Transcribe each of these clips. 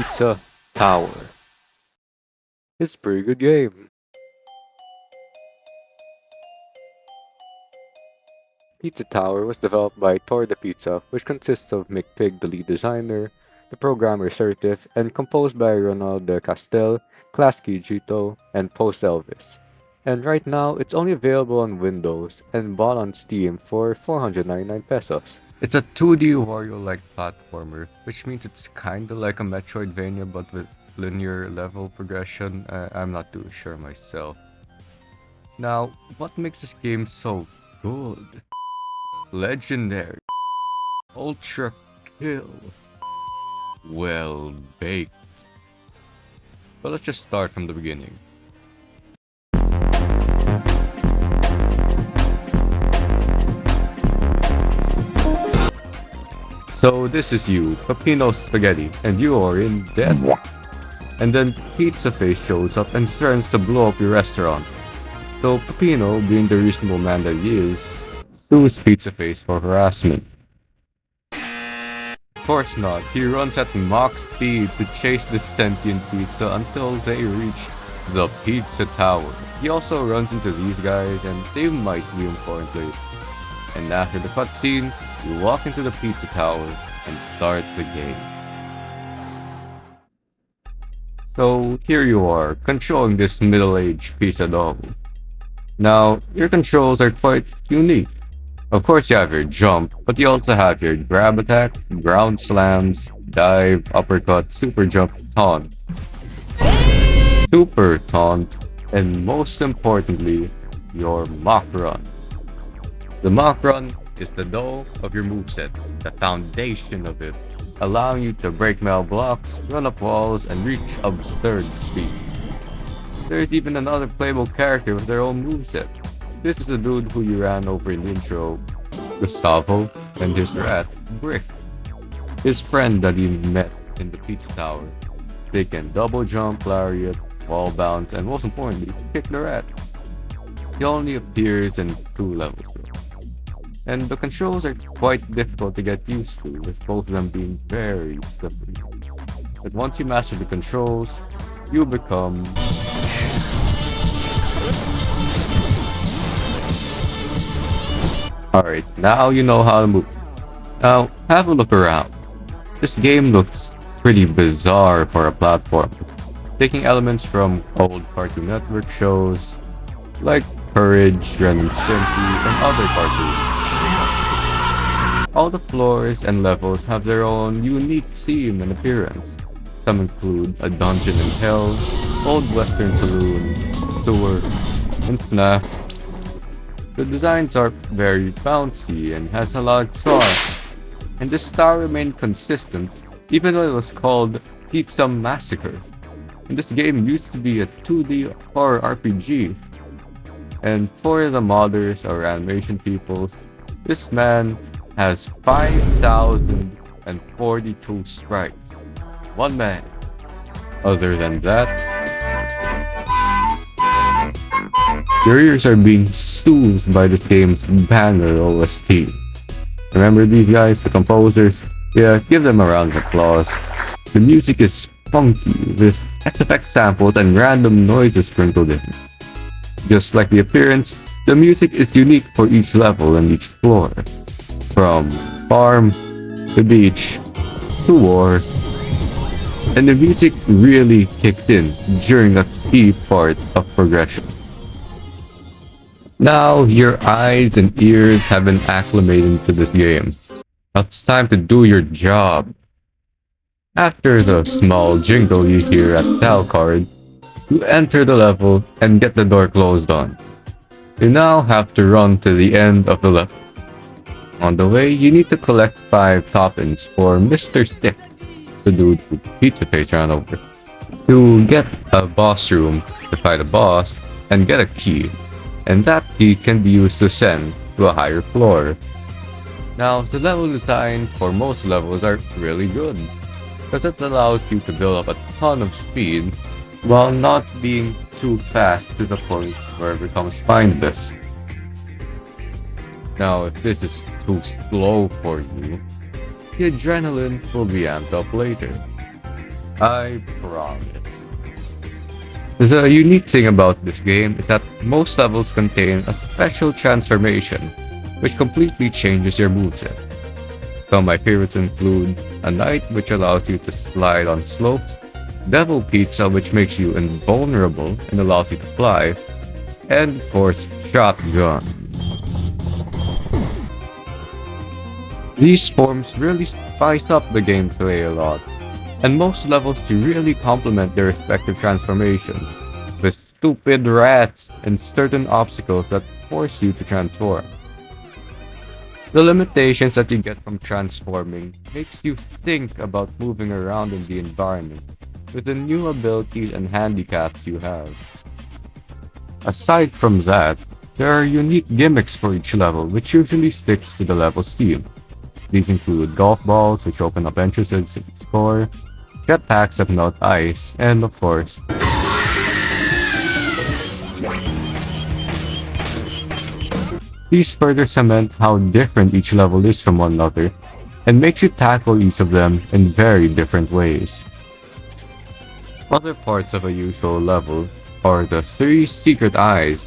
Pizza Tower. It's a pretty good game. Pizza Tower was developed by Torda Pizza, which consists of McPig, the lead designer, the programmer Certif, and composed by Ronald de Castel, Klasky Gito, and Post Elvis. And right now, it's only available on Windows and bought on Steam for 499 pesos. It's a 2D Wario-like platformer, which means it's kinda like a Metroidvania but with linear level progression. I'm not too sure myself. Now, what makes this game so good? Legendary. Ultra kill. Well baked. But let's just start from the beginning. So this is you, Peppino Spaghetti, and you are in debt. And then Pizza Face shows up and threatens to blow up your restaurant. So Peppino, being the reasonable man that he is, sues Pizza Face for harassment. Of course not, he runs at Mach speed to chase the sentient pizza until they reach the Pizza Tower. He also runs into these guys and they might be important later. And after the cutscene, you walk into the Pizza Tower and start the game. So here you are, controlling this middle-aged pizza dog. Now, your controls are quite unique. Of course you have your jump, but you also have your grab attack, ground slams, dive, uppercut, super jump, taunt, super taunt, and most importantly, your Mach run. The Mach run is the dough of your moveset, the foundation of it, allowing you to break metal blocks, run up walls, and reach absurd speed. There's even another playable character with their own moveset. This is the dude who you ran over in the intro, Gustavo, and his rat, Brick. His friend that he met in the Pizza Tower. They can double jump, lariat, wall bounce, and most importantly, kick the rat. He only appears in 2 levels though. And the controls are quite difficult to get used to, with both of them being very slippery. But once you master the controls, you become... Alright, now you know how to move. Now, have a look around. This game looks pretty bizarre for a platform, taking elements from old Cartoon Network shows, like Courage, Ren and Stimpy, and other cartoons. All the floors and levels have their own unique theme and appearance. Some include a dungeon in hell, old western saloon, sewer, and FNAF. The designs are very bouncy and has a lot of charm, and the style remained consistent even though it was called Pizza Massacre. And this game used to be a 2D horror RPG. And for the modders or animation peoples, this man has 5,042 sprites. One man. Other than that, your ears are being soothed by this game's banger OST. Remember these guys, the composers? Yeah, give them a round of applause. The music is funky, with SFX samples and random noises sprinkled in. Just like the appearance, the music is unique for each level and each floor. From farm to beach to war. And the music really kicks in during a key part of progression. Now your eyes and ears have been acclimated to this game. Now it's time to do your job. After the small jingle you hear at Tal Card, you enter the level and get the door closed on. You now have to run to the end of the level. On the way, you need to collect 5 toppings for Mr. Stick, the dude who Pizza Face ran over, to get a boss room to fight a boss and get a key, and that key can be used to ascend to a higher floor. Now, the level design for most levels are really good, because it allows you to build up a ton of speed while not being too fast to the point where it becomes spineless. Now, if this is too slow for you, the adrenaline will be amped up later. I promise. The unique thing about this game is that most levels contain a special transformation, which completely changes your moveset. Some of my favorites include a Knight, which allows you to slide on slopes, Devil Pizza, which makes you invulnerable and allows you to fly, and of course, Shotgun. These forms really spice up the gameplay a lot, and most levels really complement their respective transformations, with stupid rats and certain obstacles that force you to transform. The limitations that you get from transforming makes you think about moving around in the environment with the new abilities and handicaps you have. Aside from that, there are unique gimmicks for each level which usually sticks to the level's theme. These include golf balls which open up entrances to explore, jetpacks that melt ice, and of course, these further cement how different each level is from one another and makes you tackle each of them in very different ways. Other parts of a usual level are the 3 secret eyes,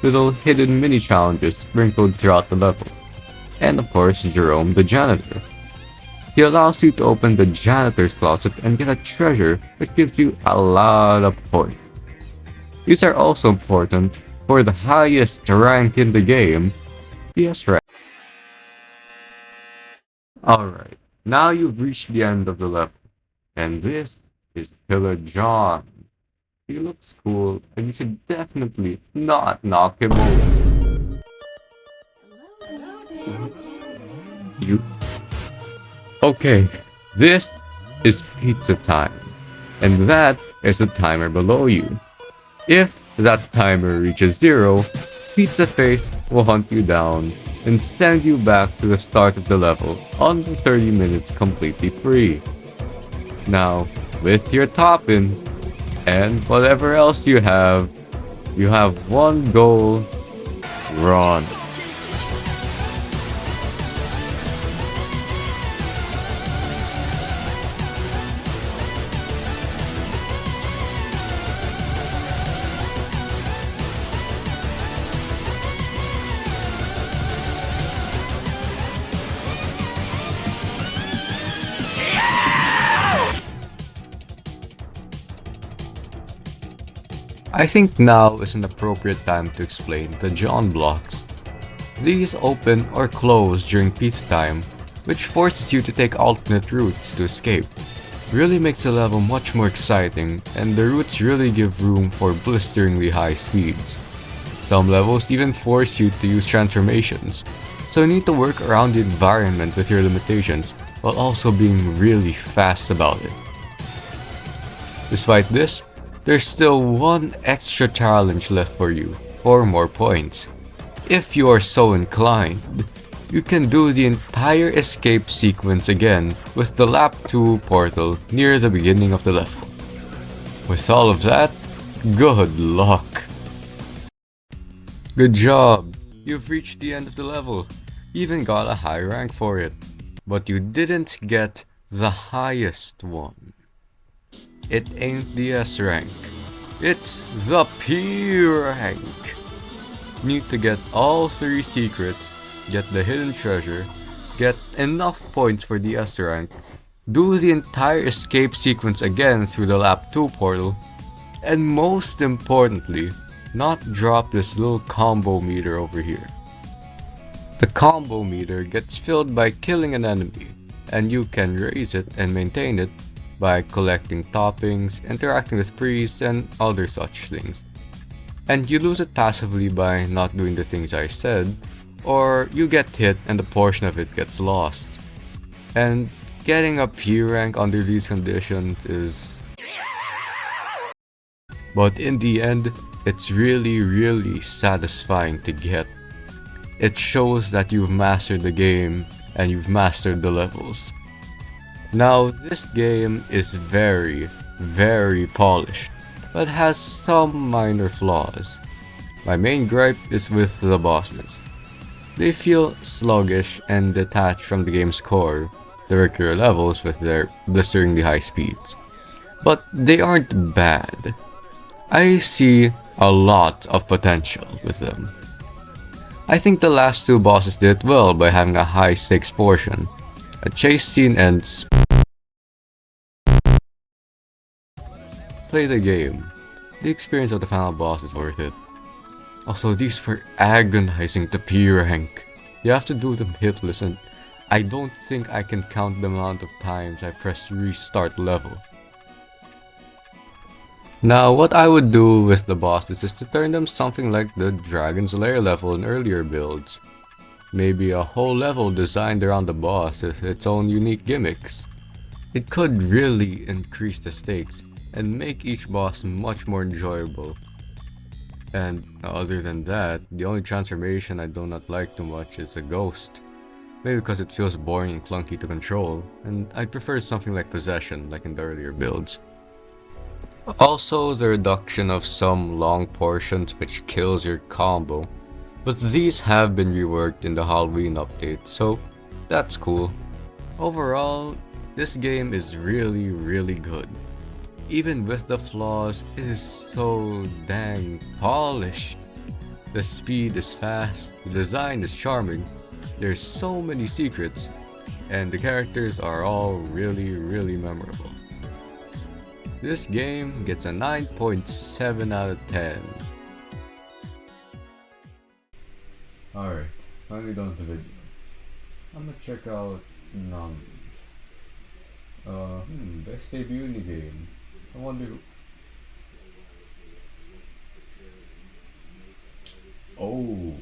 little hidden mini challenges sprinkled throughout the level, and of course Jerome the janitor. He allows you to open the janitor's closet and get a treasure which gives you a lot of points. These are also important for the highest rank in the game, PS rank. Alright, now you've reached the end of the level, and this is Killer John. He looks cool, and you should definitely not knock him over. You. Okay, this is pizza time, and that is the timer below you. If that timer reaches 0, Pizza Face will hunt you down and send you back to the start of the level under 30 minutes completely free. Now, with your toppings and whatever else you have one goal: run. I think now is an appropriate time to explain the John blocks. These open or close during pizza time, which forces you to take alternate routes to escape. Really makes the level much more exciting, and the routes really give room for blisteringly high speeds. Some levels even force you to use transformations, so you need to work around the environment with your limitations while also being really fast about it. Despite this, there's still one extra challenge left for you, 4 more points. If you are so inclined, you can do the entire escape sequence again with the Lap 2 portal near the beginning of the level. With all of that, good luck! Good job! You've reached the end of the level. You even got a high rank for it. But you didn't get the highest one. It ain't the S rank. It's the P rank. You need to get all 3 secrets, get the hidden treasure, get enough points for the S rank, do the entire escape sequence again through the Lap 2 portal, and most importantly, not drop this little combo meter over here. The combo meter gets filled by killing an enemy, and you can raise it and maintain it by collecting toppings, interacting with priests, and other such things. And you lose it passively by not doing the things I said, or you get hit and a portion of it gets lost. And getting a P rank under these conditions is... But in the end, it's really satisfying to get. It shows that you've mastered the game and you've mastered the levels. Now, this game is very polished, but has some minor flaws. My main gripe is with the bosses. They feel sluggish and detached from the game's core, the regular levels with their blisteringly high speeds. but they aren't bad. I see a lot of potential with them. I think the last two bosses did well by having a high stakes portion, a chase scene, and play the game. The experience of the final boss is worth it. Also, these were agonizing to P rank. You have to do them hitless, and I don't think I can count the amount of times I pressed restart level. Now, what I would do with the bosses is to turn them something like the Dragon's Lair level in earlier builds. Maybe a whole level designed around the boss with its own unique gimmicks. It could really increase the stakes and make each boss much more enjoyable. And other than that, the only transformation I do not like too much is a ghost. Maybe because it feels boring and clunky to control, and I'd prefer something like Possession, like in the earlier builds. Also, the reduction of some long portions which kills your combo, but these have been reworked in the Halloween update, so that's cool. Overall, this game is really good. Even with the flaws, it is so dang polished. The speed is fast, the design is charming, there's so many secrets, and the characters are all really memorable. This game gets a 9.7 out of 10. Alright, finally done with the video. I'm gonna check out nominees. Best debut in the game. I wonder. Oh,